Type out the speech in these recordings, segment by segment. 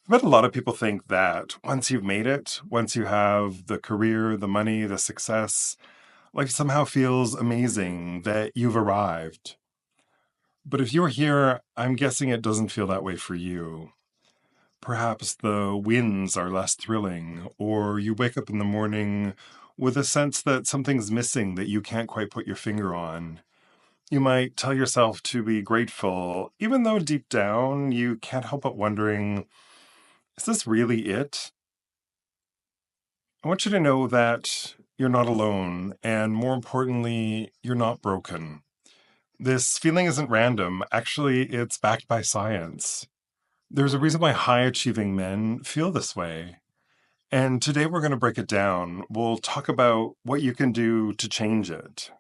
I bet a lot of people think that once you've made it, once you have the career, the money, the success, life somehow feels amazing that you've arrived. But if you're here, I'm guessing it doesn't feel that way for you. Perhaps the wins are less thrilling, or you wake up in the morning with a sense that something's missing that you can't quite put your finger on. You might tell yourself to be grateful, even though deep down you can't help but wondering, is this really it? I want you to know that you're not alone, and more importantly, you're not broken. This feeling isn't random. Actually, it's backed by science. There's a reason why high achieving men feel this way. And today we're going to break it down. We'll talk about what you can do to change it.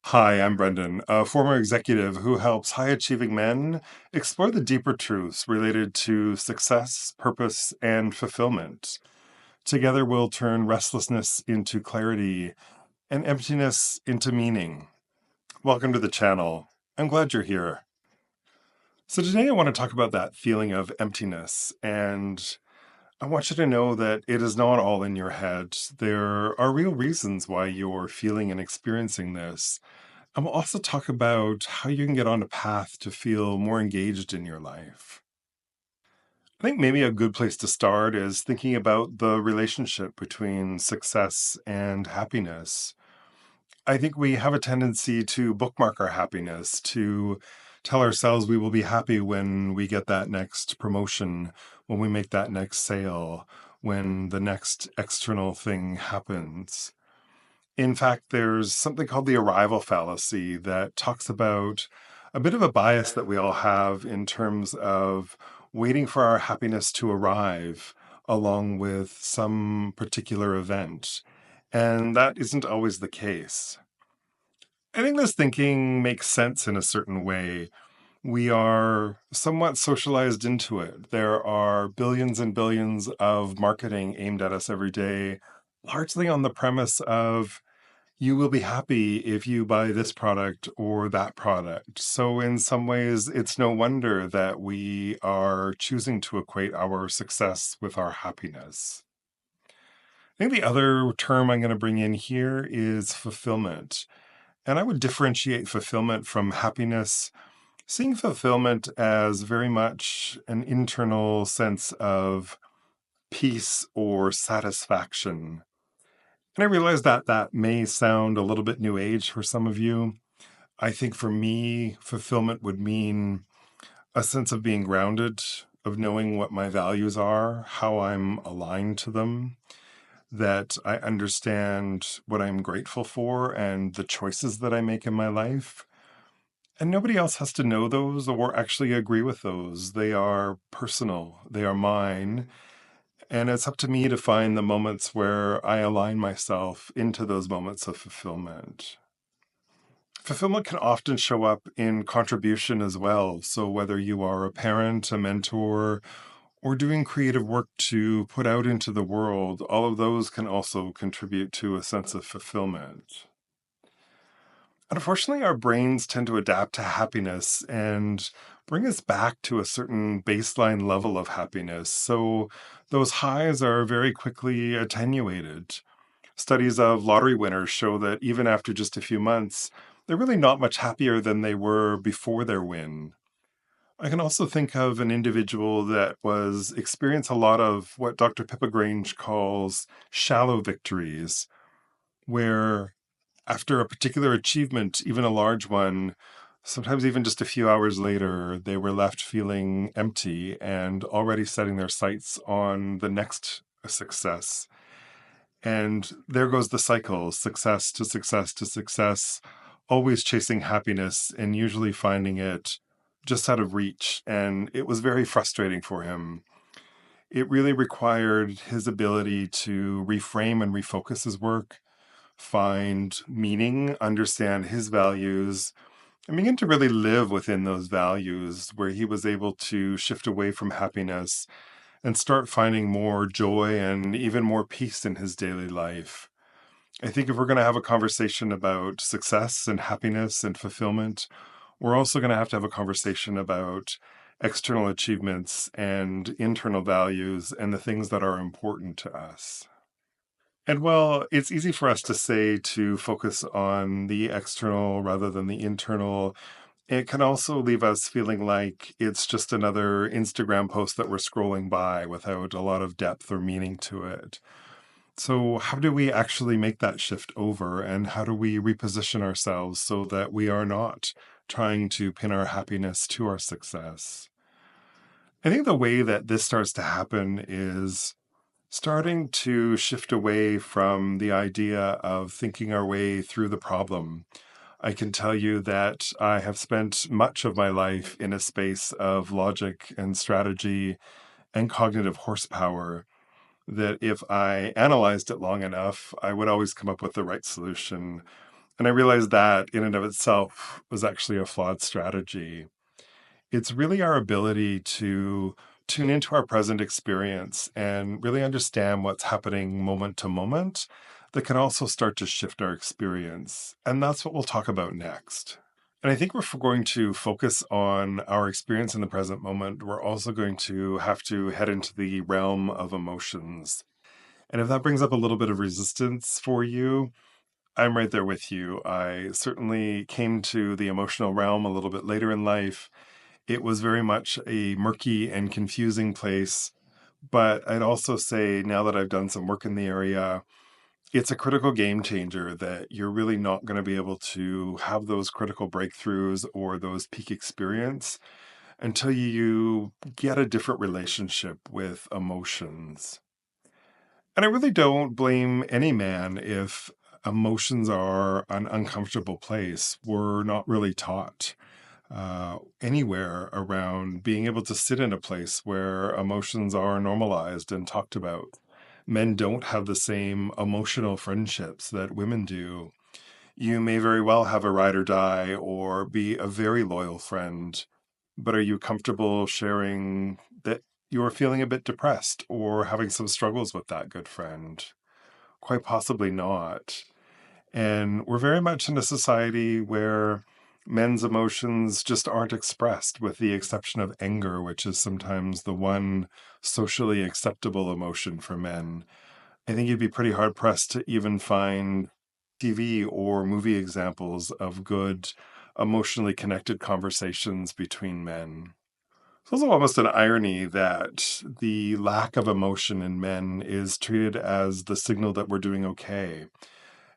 Hi, I'm Brendan, a former executive who helps high achieving men explore the deeper truths related to success, purpose, and fulfillment. Together, we'll turn restlessness into clarity and emptiness into meaning. Welcome to the channel. I'm glad you're here. So, today I want to talk about that feeling of emptiness, and I want you to know that it is not all in your head. There are real reasons why you're feeling and experiencing this. And we'll also talk about how you can get on a path to feel more engaged in your life. I think maybe a good place to start is thinking about the relationship between success and happiness. I think we have a tendency to bookmark our happiness, to tell ourselves we will be happy when we get that next promotion, when we make that next sale, when the next external thing happens. In fact, there's something called the arrival fallacy that talks about a bit of a bias that we all have in terms of waiting for our happiness to arrive along with some particular event. And that isn't always the case. I think this thinking makes sense in a certain way. We are somewhat socialized into it. There are billions and billions of marketing aimed at us every day, largely on the premise of you will be happy if you buy this product or that product. So, in some ways, it's no wonder that we are choosing to equate our success with our happiness. I think the other term I'm going to bring in here is fulfillment. And I would differentiate fulfillment from happiness, seeing fulfillment as very much an internal sense of peace or satisfaction. And I realize that that may sound a little bit new age for some of you. I think for me, fulfillment would mean a sense of being grounded, of knowing what my values are, how I'm aligned to them, that I understand what I'm grateful for and the choices that I make in my life. And nobody else has to know those or actually agree with those. They are personal, they are mine. And it's up to me to find the moments where I align myself into those moments of fulfillment. Fulfillment can often show up in contribution as well. So, whether you are a parent, a mentor, or doing creative work to put out into the world, all of those can also contribute to a sense of fulfillment. Unfortunately, our brains tend to adapt to happiness and bring us back to a certain baseline level of happiness. So those highs are very quickly attenuated. Studies of lottery winners show that even after just a few months, they're really not much happier than they were before their win. I can also think of an individual that was experienced a lot of what Dr. Pippa Grange calls shallow victories, where after a particular achievement, even a large one, sometimes even just a few hours later, they were left feeling empty and already setting their sights on the next success. And there goes the cycle, success to success to success, always chasing happiness and usually finding it just out of reach. And it was very frustrating for him. It really required his ability to reframe and refocus his work, find meaning, understand his values, and begin to really live within those values where he was able to shift away from happiness and start finding more joy and even more peace in his daily life. I think if we're going to have a conversation about success and happiness and fulfillment, we're also going to have a conversation about external achievements and internal values and the things that are important to us. And well, it's easy for us to say to focus on the external rather than the internal. It can also leave us feeling like it's just another Instagram post that we're scrolling by without a lot of depth or meaning to it. So, how do we actually make that shift over? And how do we reposition ourselves so that we are not trying to pin our happiness to our success? I think the way that this starts to happen is starting to shift away from the idea of thinking our way through the problem. I can tell you that I have spent much of my life in a space of logic and strategy and cognitive horsepower, that if I analyzed it long enough, I would always come up with the right solution. And I realized that in and of itself was actually a flawed strategy. It's really our ability to tune into our present experience and really understand what's happening moment to moment that can also start to shift our experience. And that's what we'll talk about next. And I think if we're going to focus on our experience in the present moment, we're also going to have to head into the realm of emotions. And if that brings up a little bit of resistance for you, I'm right there with you. I certainly came to the emotional realm a little bit later in life. It was very much a murky and confusing place. But I'd also say now that I've done some work in the area, it's a critical game changer that you're really not going to be able to have those critical breakthroughs or those peak experience until you get a different relationship with emotions. And I really don't blame any man if emotions are an uncomfortable place. We're not really taught anywhere around being able to sit in a place where emotions are normalized and talked about. Men don't have the same emotional friendships that women do. You may very well have a ride or die or be a very loyal friend, but are you comfortable sharing that you're feeling a bit depressed or having some struggles with that good friend? Quite possibly not. And we're very much in a society where men's emotions just aren't expressed, with the exception of anger, which is sometimes the one socially acceptable emotion for men. I think you'd be pretty hard pressed to even find TV or movie examples of good, emotionally connected conversations between men. It's also almost an irony that the lack of emotion in men is treated as the signal that we're doing okay.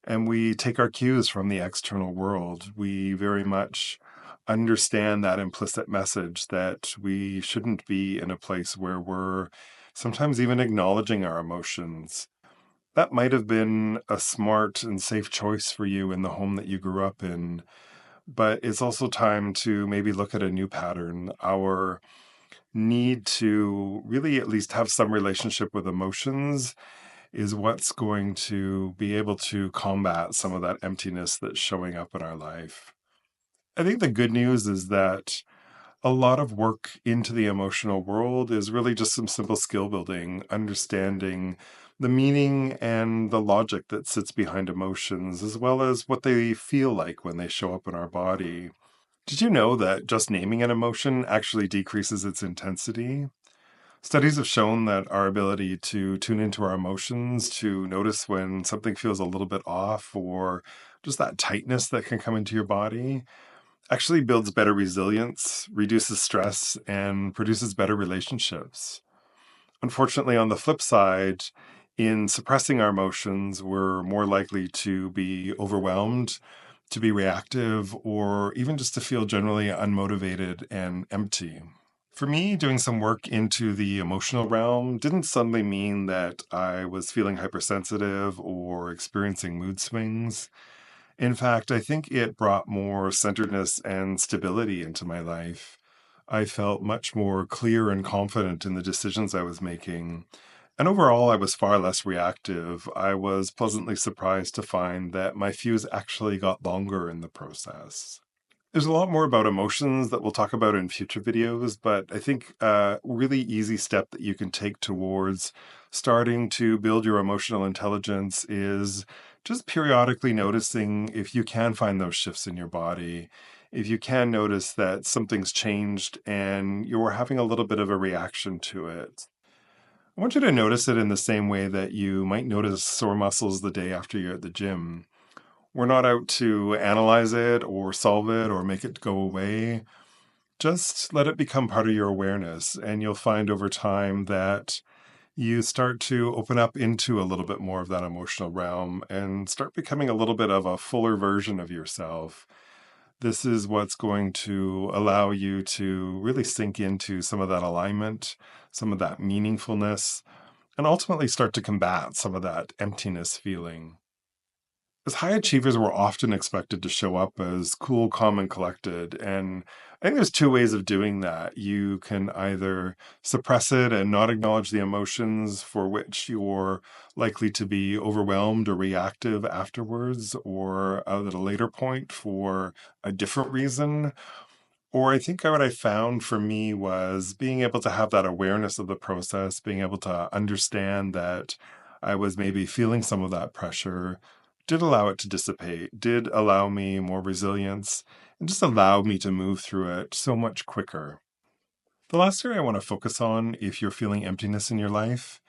And we take our cues from the external world. We very much understand that implicit message that we shouldn't be in a place where we're sometimes even acknowledging our emotions. That might have been a smart and safe choice for you in the home that you grew up in, but it's also time to maybe look at a new pattern. Our need to really at least have some relationship with emotions is what's going to be able to combat some of that emptiness that's showing up in our life. I think the good news is that a lot of work into the emotional world is really just some simple skill building, understanding the meaning and the logic that sits behind emotions, as well as what they feel like when they show up in our body. Did you know that just naming an emotion actually decreases its intensity? Studies have shown that our ability to tune into our emotions, to notice when something feels a little bit off, or just that tightness that can come into your body, actually builds better resilience, reduces stress, and produces better relationships. Unfortunately, on the flip side, in suppressing our emotions, we're more likely to be overwhelmed, to be reactive, or even just to feel generally unmotivated and empty. For me, doing some work into the emotional realm didn't suddenly mean that I was feeling hypersensitive or experiencing mood swings. In fact, I think it brought more centeredness and stability into my life. I felt much more clear and confident in the decisions I was making. And overall, I was far less reactive. I was pleasantly surprised to find that my fuse actually got longer in the process. There's a lot more about emotions that we'll talk about in future videos, but I think a really easy step that you can take towards starting to build your emotional intelligence is just periodically noticing if you can find those shifts in your body. if you can notice that something's changed and you're having a little bit of a reaction to it, I want you to notice it in the same way that you might notice sore muscles the day after you're at the gym. We're not out to analyze it or solve it or make it go away. Just let it become part of your awareness, and you'll find over time that you start to open up into a little bit more of that emotional realm and start becoming a little bit of a fuller version of yourself. This is what's going to allow you to really sink into some of that alignment, some of that meaningfulness, and ultimately start to combat some of that emptiness feeling. As high achievers, we're often expected to show up as cool, calm, and collected. And I think there's two ways of doing that. You can either suppress it and not acknowledge the emotions for which you're likely to be overwhelmed or reactive afterwards, or at a later point for a different reason. Or I think what I found for me was being able to have that awareness of the process, being able to understand that I was maybe feeling some of that pressure, did allow it to dissipate, did allow me more resilience, and just allowed me to move through it so much quicker. The last area I want to focus on, if you're feeling emptiness in your life,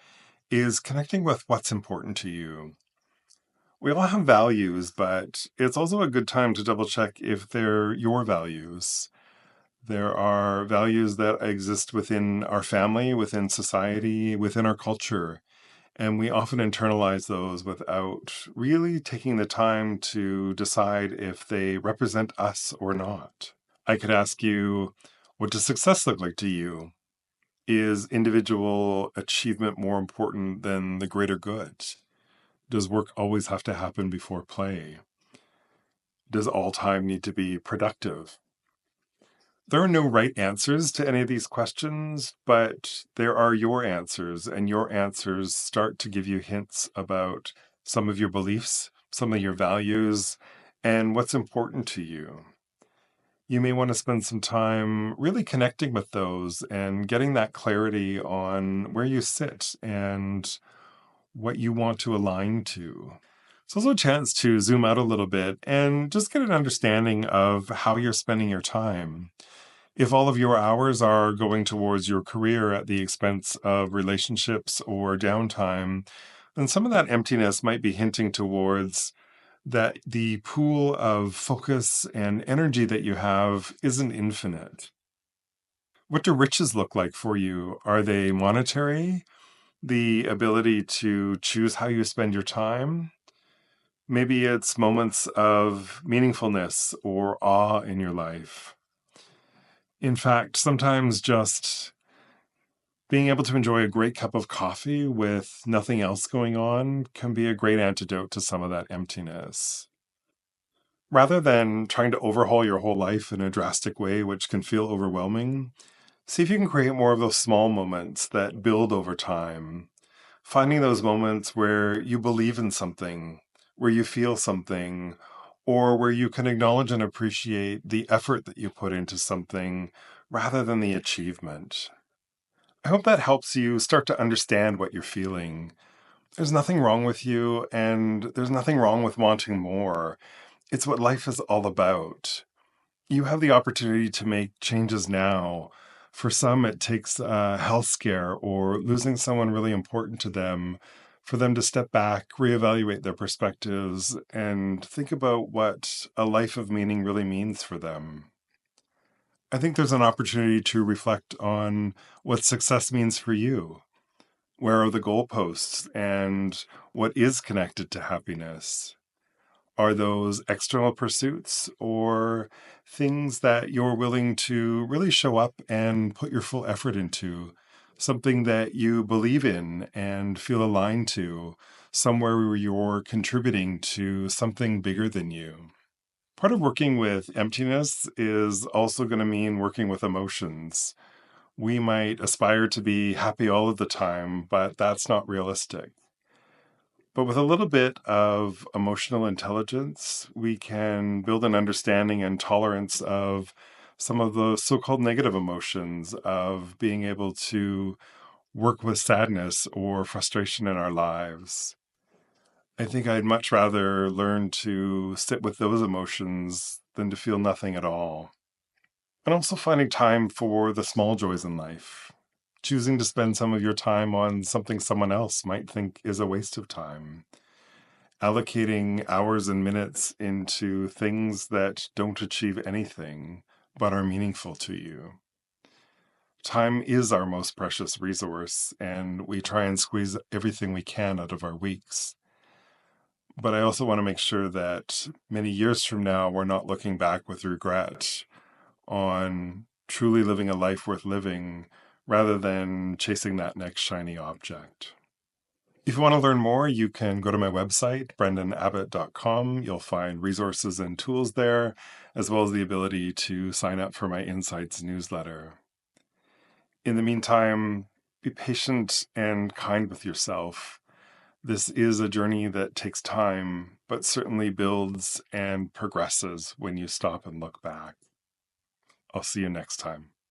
is connecting with what's important to you. We all have values, but it's also a good time to double check if they're your values. There are values that exist within our family, within society, within our culture, and we often internalize those without really taking the time to decide if they represent us or not. I could ask you, what does success look like to you? Is individual achievement more important than the greater good? Does work always have to happen before play? Does all time need to be productive? There are no right answers to any of these questions, but there are your answers, and your answers start to give you hints about some of your beliefs, some of your values, and what's important to you. You may want to spend some time really connecting with those and getting that clarity on where you sit and what you want to align to. It's also a chance to zoom out a little bit and just get an understanding of how you're spending your time. If all of your hours are going towards your career at the expense of relationships or downtime, then some of that emptiness might be hinting towards that the pool of focus and energy that you have isn't infinite. What do riches look like for you? Are they monetary? The ability to choose how you spend your time? Maybe it's moments of meaningfulness or awe in your life. In fact, sometimes just being able to enjoy a great cup of coffee with nothing else going on can be a great antidote to some of that emptiness. Rather than trying to overhaul your whole life in a drastic way, which can feel overwhelming, see if you can create more of those small moments that build over time. Finding those moments where you believe in something, where you feel something, or where you can acknowledge and appreciate the effort that you put into something rather than the achievement. I hope that helps you start to understand what you're feeling. There's nothing wrong with you, and there's nothing wrong with wanting more. It's what life is all about. You have the opportunity to make changes now. For some, it takes a health scare or losing someone really important to them for them to step back, reevaluate their perspectives, and think about what a life of meaning really means for them. I think there's an opportunity to reflect on what success means for you. Where are the goalposts and what is connected to happiness? Are those external pursuits or things that you're willing to really show up and put your full effort into? Something that you believe in and feel aligned to, somewhere where you're contributing to something bigger than you. Part of working with emptiness is also going to mean working with emotions. We might aspire to be happy all of the time, but that's not realistic. But with a little bit of emotional intelligence, we can build an understanding and tolerance of some of the so called negative emotions, of being able to work with sadness or frustration in our lives. I think I'd much rather learn to sit with those emotions than to feel nothing at all. And also finding time for the small joys in life. Choosing to spend some of your time on something someone else might think is a waste of time. Allocating hours and minutes into things that don't achieve anything but are meaningful to you. Time is our most precious resource, and we try and squeeze everything we can out of our weeks. But I also want to make sure that many years from now, we're not looking back with regret on truly living a life worth living rather than chasing that next shiny object. If you want to learn more, you can go to my website, brendanabbott.com. You'll find resources and tools there, as well as the ability to sign up for my Insights newsletter. In the meantime, be patient and kind with yourself. This is a journey that takes time, but certainly builds and progresses when you stop and look back. I'll see you next time.